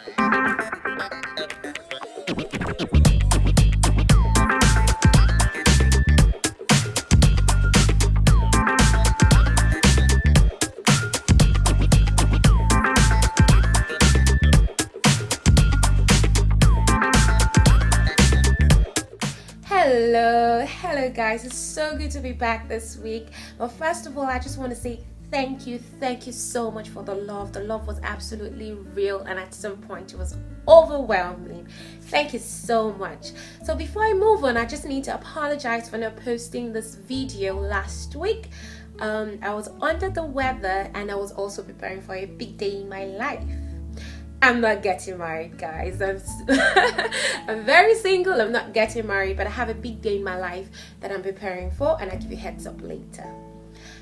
Hello guys, it's so good to be back this week. But first of all, I just want to say thank you so much for the love. The love was absolutely real, and at some point it was overwhelming. Thank you so much. So before I move on, I just need to apologize for not posting this video last week. I was under the weather, and I was also preparing for a big day in my life. I'm not getting married, guys. I'm very single. I'm not getting married, but I have a big day in my life that I'm preparing for, and I'll give you a heads up later.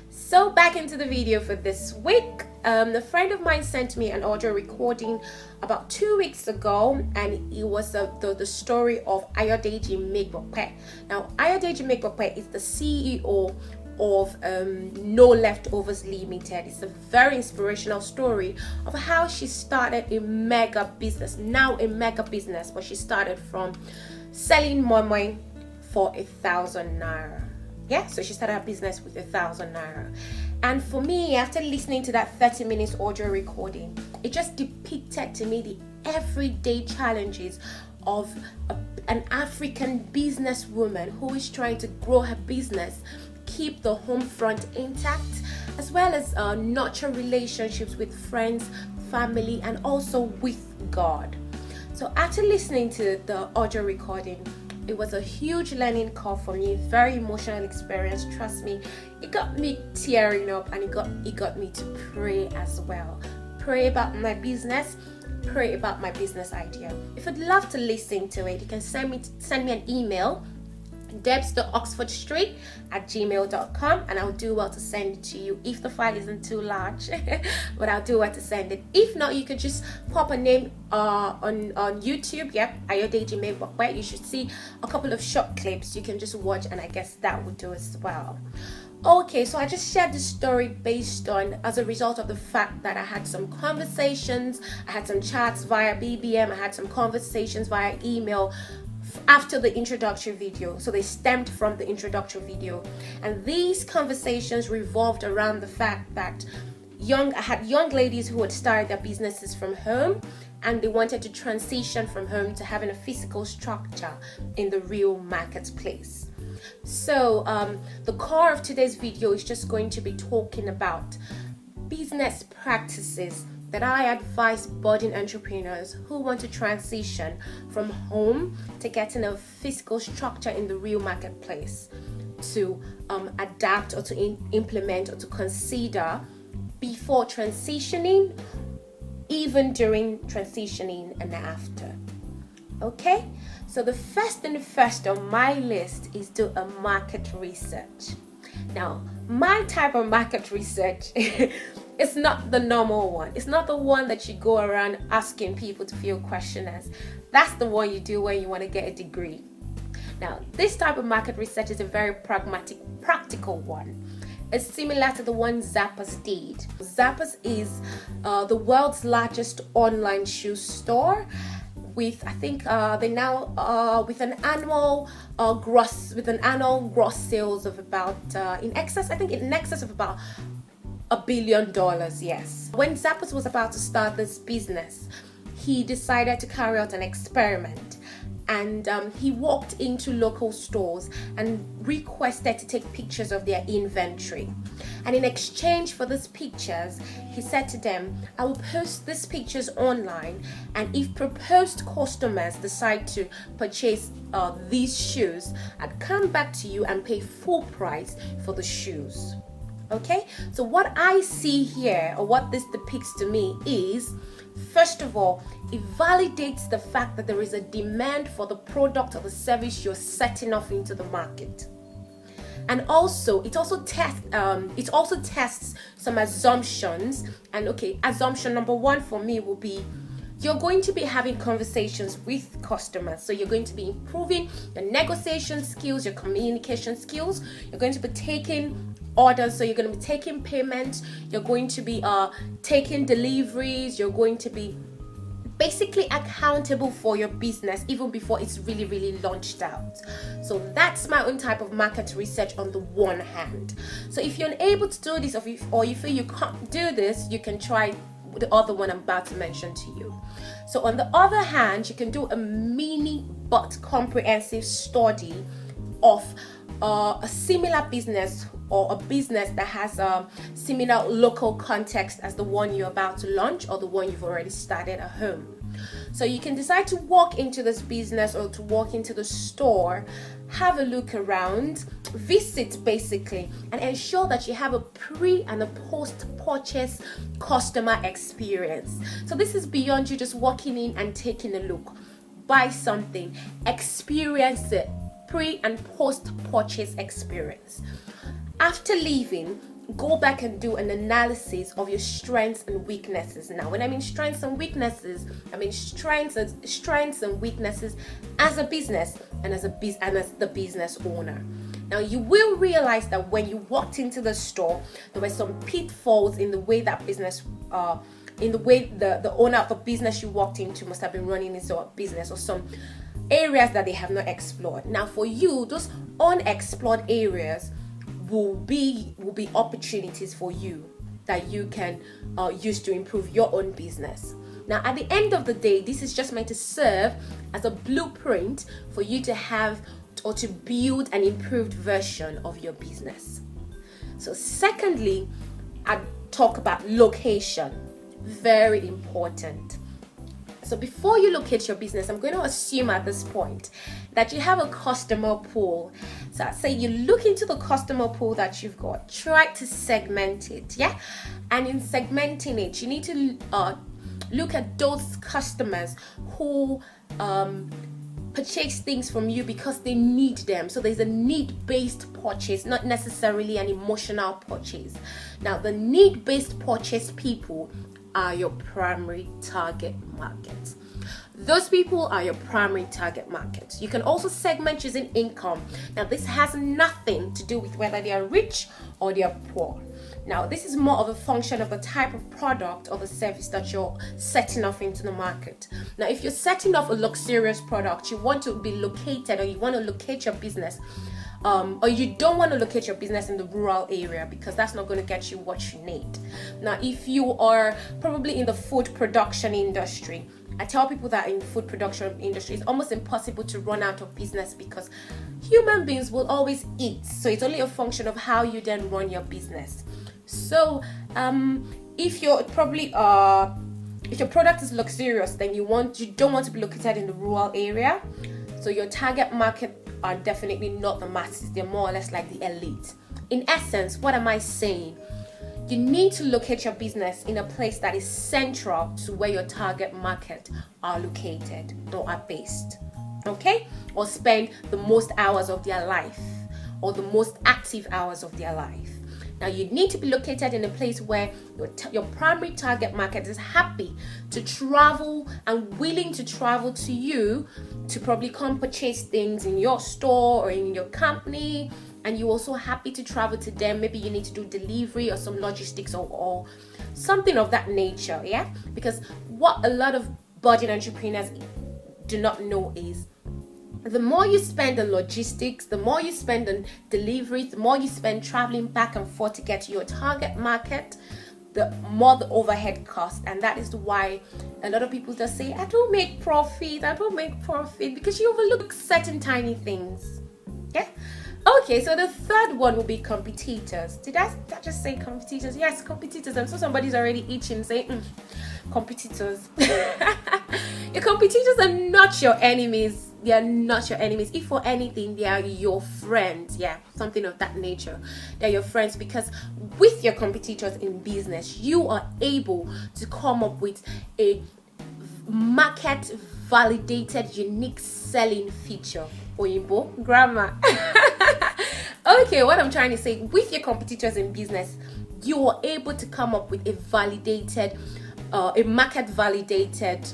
So back into the video for this week. A friend of mine sent me an audio recording about 2 weeks ago, and it was the story of Ayodeji Megbope. Now, Ayodeji Megbope is the CEO of No Leftovers Limited. It's a very inspirational story of how she started a mega business, but she started from selling moi for 1,000 naira. Yeah, so she started her business with 1,000 naira. And for me, after listening to that 30 minutes audio recording, it just depicted to me the everyday challenges of an African businesswoman who is trying to grow her business, keep the home front intact, as well as nurture relationships with friends, family, and also with God. So after listening to the audio recording, it was a huge learning curve for me, very emotional experience. Trust me, it got me tearing up, and it got me to pray as well. Pray about my business, pray about my business idea. If you'd love to listen to it, you can send me an email, debs.oxfordstreet@gmail.com, and I'll do well to send it to you if the file isn't too large. But I'll do well to send it. If not, you could just pop a name on YouTube. Yep, Ayodeji Megbope. You should see a couple of short clips you can just watch, and I guess that would do as well. Okay, so I just shared this story based on, as a result of the fact that I had some conversations, I had some chats via BBM, I had some conversations via email after the introductory video. So they stemmed from the introductory video, and these conversations revolved around the fact that I had young ladies who had started their businesses from home, and they wanted to transition from home to having a physical structure in the real marketplace. So the core of today's video is just going to be talking about business practices that I advise budding entrepreneurs who want to transition from home to getting a physical structure in the real marketplace to adapt, or to implement, or to consider before transitioning, even during transitioning, and after. Okay, so the first on my list is do a market research. Now, my type of market research it's not the normal one. It's not the one that you go around asking people to fill questionnaires. That's the one you do when you want to get a degree. Now, this type of market research is a very practical one. It's similar to the one Zappos did. Zappos is the world's largest online shoe store, with I think they now with an annual gross sales of about in excess of about $1 billion. Yes. When Zappos was about to start this business, he decided to carry out an experiment, and he walked into local stores and requested to take pictures of their inventory. And in exchange for these pictures, he said to them, I will post these pictures online, and if proposed customers decide to purchase these shoes, I'd come back to you and pay full price for the shoes. Okay, so what I see here, or what this depicts to me, is, first of all, it validates the fact that there is a demand for the product or the service you're setting off into the market. And also, it also tests some assumptions. And okay, assumption number one for me will be, you're going to be having conversations with customers. So you're going to be improving your negotiation skills, your communication skills. You're going to be taking orders, so you're going to be taking payments. You're going to be taking deliveries. You're going to be basically accountable for your business even before it's really launched out. So that's my own type of market research on the one hand. So if you're unable to do this, or you feel you can't do this, you can try the other one I'm about to mention to you. So on the other hand, you can do a mini but comprehensive study of a similar business, or a business that has a similar local context as the one you're about to launch or the one you've already started at home. So you can decide to walk into this business or to walk into the store, have a look around, visit basically, and ensure that you have a pre and a post-purchase customer experience. So this is beyond you just walking in and taking a look. Buy something, experience it, pre and post-purchase experience. After leaving, go back and do an analysis of your strengths and weaknesses. Now, when I mean strengths and weaknesses, I mean strengths and weaknesses as a business and as the business owner. Now, you will realize that when you walked into the store, there were some pitfalls in the way that business, in the way the owner of the business you walked into must have been running into a business, or some areas that they have not explored. Now, for you, those unexplored areas will be opportunities for you that you can use to improve your own business. Now, at the end of the day, this is just meant to serve as a blueprint for you to have or to build an improved version of your business. So secondly, I talk about location. Very important. So before you locate your business, I'm going to assume at this point that you have a customer pool. So I'd say you look into the customer pool that you've got, try to segment it, yeah? And in segmenting it, you need to look at those customers who purchase things from you because they need them. So there's a need-based purchase, not necessarily an emotional purchase. Now, the need-based purchase people are your primary target market. Those people are your primary target market. You can also segment using income. Now, this has nothing to do with whether they are rich or they are poor. Now, this is more of a function of the type of product or the service that you're setting off into the market. Now, if you're setting off a luxurious product, you want to be located, or you want to locate your business, or you don't want to locate your business in the rural area because that's not going to get you what you need. Now, if you are probably in the food production industry, I tell people that in the food production industry, it's almost impossible to run out of business because human beings will always eat. So it's only a function of how you then run your business. So if you're probably if your product is luxurious, then you don't want to be located in the rural area. So your target market are definitely not the masses. They're more or less like the elite. In essence, what am I saying? You need to locate your business in a place that is central to where your target market are located or are based. Okay? Or spend the most hours of their life, or the most active hours of their life. Now, you need to be located in a place where your primary target market is happy to travel and willing to travel to you to probably come purchase things in your store or in your company, and you're also happy to travel to them. Maybe you need to do delivery or some logistics or something of that nature, yeah? Because what a lot of budding entrepreneurs do not know is the more you spend on logistics, the more you spend on deliveries, the more you spend traveling back and forth to get to your target market, the more the overhead cost. And that is why a lot of people just say, I don't make profit, because you overlook certain tiny things. Yeah? Okay, so the third one will be competitors. Did I just say competitors? Yes, competitors. And so somebody's already itching saying, competitors. Your competitors are not your enemies. They are not your enemies. If for anything, they are your friends. Yeah, something of that nature. They're your friends, because with your competitors in business, you are able to come up with a market validated unique selling feature. Oyinbo grammar. Okay, what I'm trying to say, with your competitors in business, you are able to come up with a validated, a market validated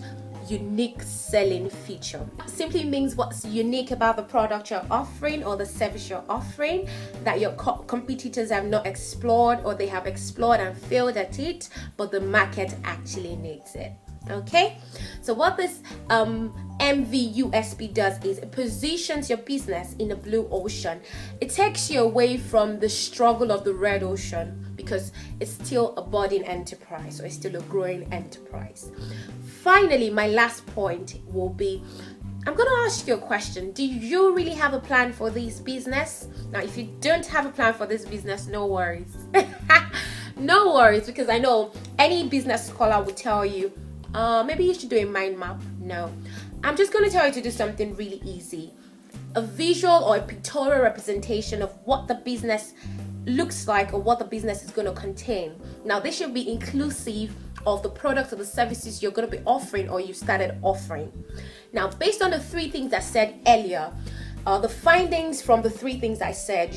unique selling feature. Simply means what's unique about the product you're offering or the service you're offering that your competitors have not explored, or they have explored and failed at it, but the market actually needs it. Okay, so what this MVUSB does is it positions your business in the blue ocean. It takes you away from the struggle of the red ocean, because it's still a budding enterprise, or it's still a growing enterprise. Finally, my last point will be, I'm going to ask you a question. Do you really have a plan for this business? Now, if you don't have a plan for this business, no worries. No worries, because I know any business scholar will tell you, maybe you should do a mind map. No, I'm just going to tell you to do something really easy. A visual or a pictorial representation of what the business looks like, or what the business is going to contain. Now, this should be inclusive of the products or the services you're going to be offering, or you started offering. Now, based on the 3 things I said earlier, the findings from the 3 things I said,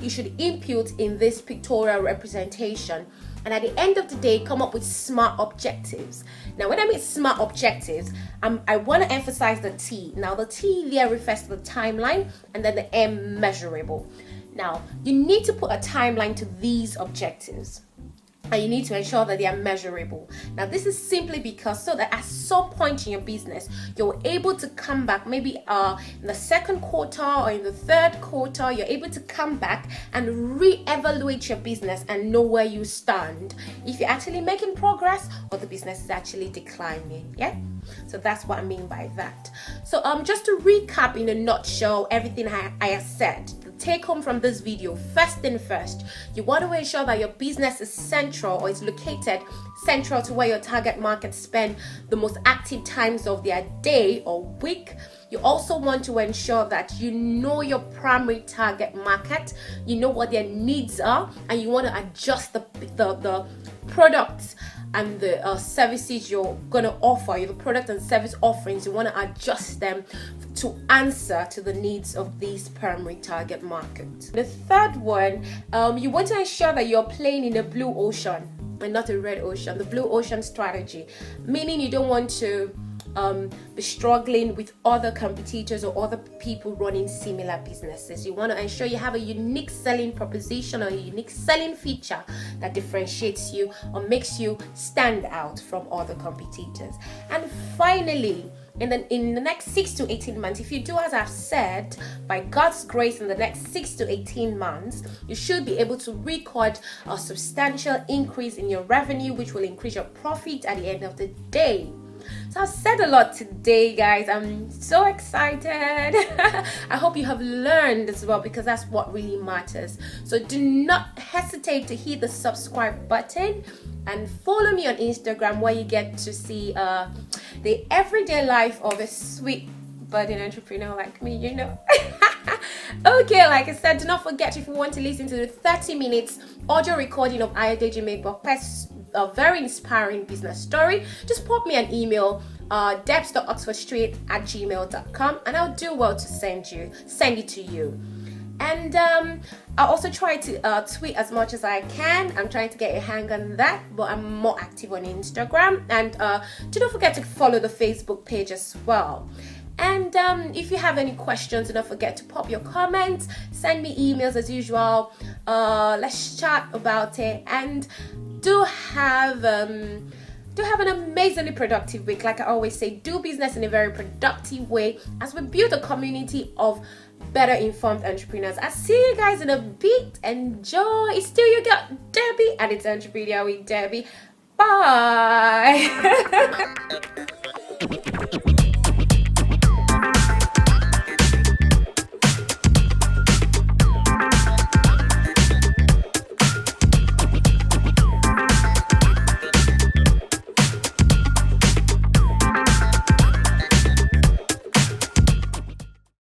you should input in this pictorial representation, and at the end of the day, come up with SMART objectives. Now, when I mean SMART objectives, I want to emphasize the T. Now, the T there refers to the timeline, and then the M, measurable. Now, you need to put a timeline to these objectives, and you need to ensure that they are measurable. Now, this is simply because so that at some point in your business, you're able to come back, maybe in the second quarter or in the third quarter, you're able to come back and re-evaluate your business and know where you stand, if you're actually making progress or the business is actually declining. Yeah, so that's what I mean by that. So just to recap in a nutshell everything I have said, the take home from this video, first thing first, you want to ensure that your business is central, or is located central to where your target market spend the most active times of their day or week. You also want to ensure that you know your primary target market, you know what their needs are, and you want to adjust the products and the services you're going to offer, the product and service offerings, you want to adjust them to answer to the needs of these primary target markets. The third one, you want to ensure that you're playing in a blue ocean and not a red ocean, the blue ocean strategy, meaning you don't want to be struggling with other competitors or other people running similar businesses. You want to ensure you have a unique selling proposition or a unique selling feature that differentiates you or makes you stand out from other competitors. And finally, in the next 6 to 18 months, if you do as I've said, by God's grace, in the next 6 to 18 months, you should be able to record a substantial increase in your revenue, which will increase your profit at the end of the day. So I've said a lot today, guys. I'm so excited. I hope you have learned as well, because that's what really matters. So do not hesitate to hit the subscribe button and follow me on Instagram, where you get to see the everyday life of a sweet budding entrepreneur like me, you know. Okay, like I said, do not forget, if you want to listen to the 30 minutes audio recording of Ayodeji Megbope's a very inspiring business story, just pop me an email, debs.oxfordstreet@gmail.com, and I'll do well to send it to you. And I'll also try to tweet as much as I can. I'm trying to get a hang on that, but I'm more active on Instagram. And do not forget to follow the Facebook page as well. And if you have any questions, do not forget to pop your comments, send me emails as usual. Let's chat about it, and do have an amazingly productive week. Like I always say, do business in a very productive way as we build a community of better informed entrepreneurs. I'll see you guys in a bit. Enjoy. It's still your girl Debbie, and it's Entrepedia with Debbie. Bye.